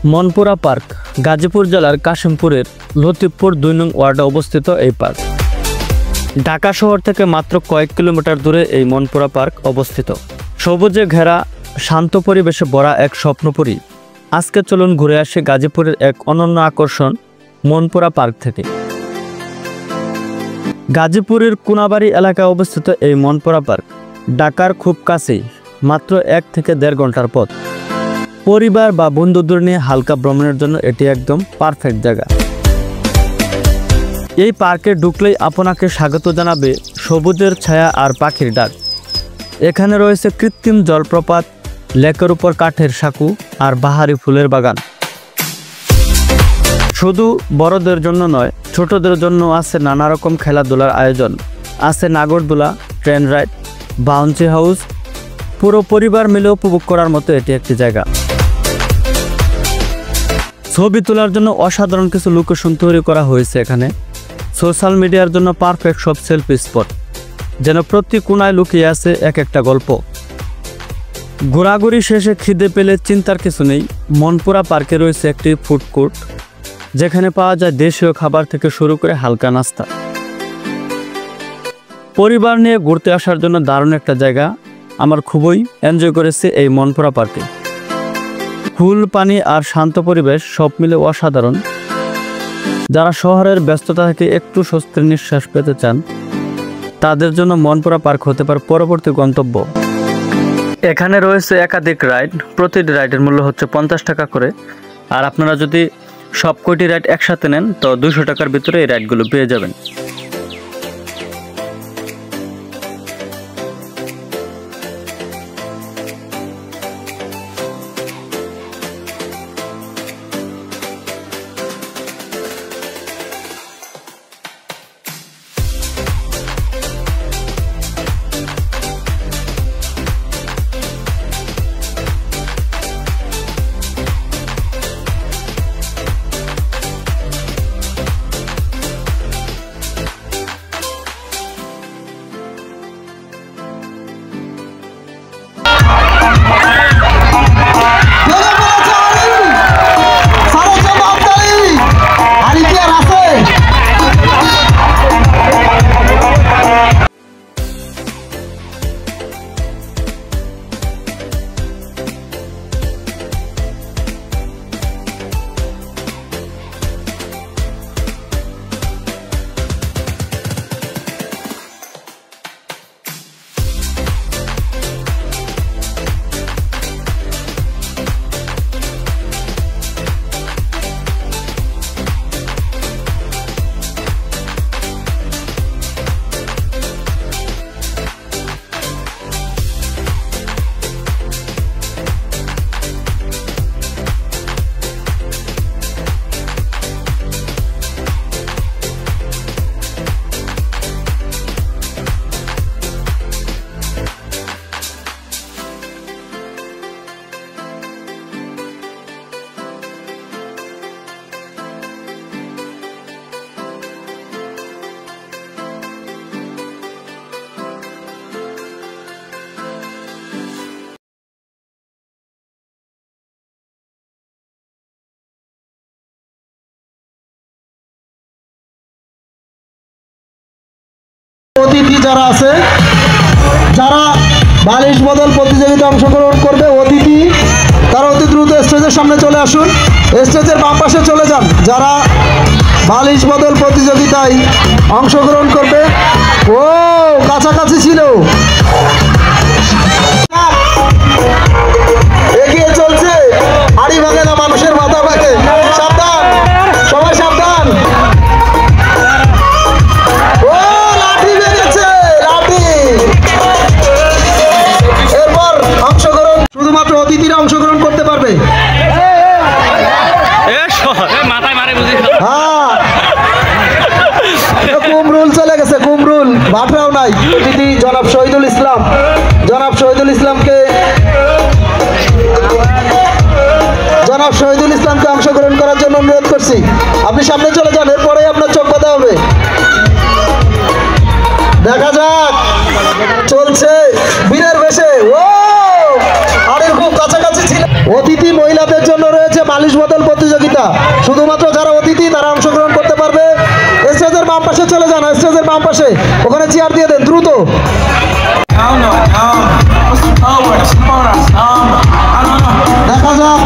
Monpura park Gazipur জেলার কাশিমপুরের লতিফপুর ২ নং ওয়ার্ডে অবস্থিত এই পার্ক। ঢাকা শহর থেকে মাত্র কয়েক কিলোমিটার দূরে এই মনপুরা পার্ক অবস্থিত। সবুজে ঘেরা শান্ত পরিবেশে ভরা এক স্বপ্নপুরী। আজকে চলুন ঘুরে আসি গাজীপুরের এক অনন্য আকর্ষণ মনপুরা পার্ক থেকে। গাজীপুরের কোনাবাড়ি এলাকায় অবস্থিত এই মনপুরা পার্ক ঢাকার খুব কাছেই, মাত্র ১ থেকে ১.৫ ঘন্টার পথ। পরিবার বা বন্ধুদের নিয়ে হালকা ভ্রমণের জন্য এটি একদম পারফেক্ট জায়গা। এই পার্কে ঢুকলেই আপনাকে স্বাগত জানাবে সবুজের ছায়া আর পাখির ডাক। এখানে রয়েছে কৃত্রিম জলপ্রপাত, লেকের উপর কাঠের সাঁকু আর বাহারি ফুলের বাগান। শুধু বড়দের জন্য নয়, ছোটদের জন্য আছে নানা রকম খেলাধুলার আয়োজন। আছে নাগরদোলা, ট্রেন রাইড, বাউন্সি হাউস। পুরো পরিবার মিলে উপভোগ করার মতো এটি একটি জায়গা। ছবি তোলার জন্য অসাধারণ কিছু লোকেশন তৈরি করা হয়েছে এখানে। সোশ্যাল মিডিয়ার জন্য পারফেক্ট সব সেলফি স্পট, যেন প্রতি কোনায় লুকিয়ে আছে এক একটা গল্প। ঘোরাঘুরি শেষে খিদে পেলে চিন্তার কিছু নেই। মনপুরা পার্কে রয়েছে একটি ফুড কোর্ট, যেখানে পাওয়া যায় দেশীয় খাবার থেকে শুরু করে হালকা নাস্তা। পরিবার নিয়ে ঘুরতে আসার জন্য দারুণ একটা জায়গা। আমার খুবই এনজয় করেছে এই মনপুরা পার্কে। ফুল, পানি আর শান্ত পরিবেশ সব মিলে অসাধারণ। যারা শহরের ব্যস্ততা থেকে একটু স্বস্তির নিঃশ্বাস পেতে চান, তাদের জন্য মনপুরা পার্ক হতে পারে পরবর্তী গন্তব্য। এখানে রয়েছে একাধিক রাইড। প্রতিটি রাইডের মূল্য হচ্ছে ৫০ টাকা করে। আর আপনারা যদি সব কয়টি রাইড একসাথে নেন তো ২০০ টাকার ভিতরে এই রাইডগুলো পেয়ে যাবেন। অতিথি যারা আছে, যারা বালিশ বদল প্রতিযোগিতায় অংশগ্রহণ করবে, অতিথি তারা অতি দ্রুত স্টেজের সামনে চলে আসুন। স্টেজের বাম পাশে চলে যান। যারা বালিশ বদল প্রতিযোগিতায় অংশগ্রহণ করবে, ও কাছাকাছি ছিল, এগিয়ে চলছে। হাড়ি ভাঙে না, মানুষের মাথা ভাঙে। সাবধান, সবাই সাবধান। শুধুমাত্র অতিথিরা অংশগ্রহণ করতে পারবে। কুমরুল চলে গেছে, কুমরুল ভাটরাও নাই। অতিথি জনাব শহীদুল ইসলাম, জনাব শহীদুল ইসলামকে অংশগ্রহণ করার জন্য অনুরোধ করছি। আপনি সামনে চলে যান, এরপরে আপনার চোখ বাঁধা হবে। দেখা যাক, চলছে বীরের বেশে। ও আরে খুব কাছাকাছি ছিল। অতিথি মহিলাদের জন্য রয়েছে বালিশ বদল প্রতিযোগিতা। শুধুমাত্র যারা অতিথি তারা অংশগ্রহণ করতে পারবে। স্টেজের বাম পাশে চলে যান, স্টেজের বাম পাশে ওখানে চেয়ার দিয়ে দেন দ্রুত। দেখা যাক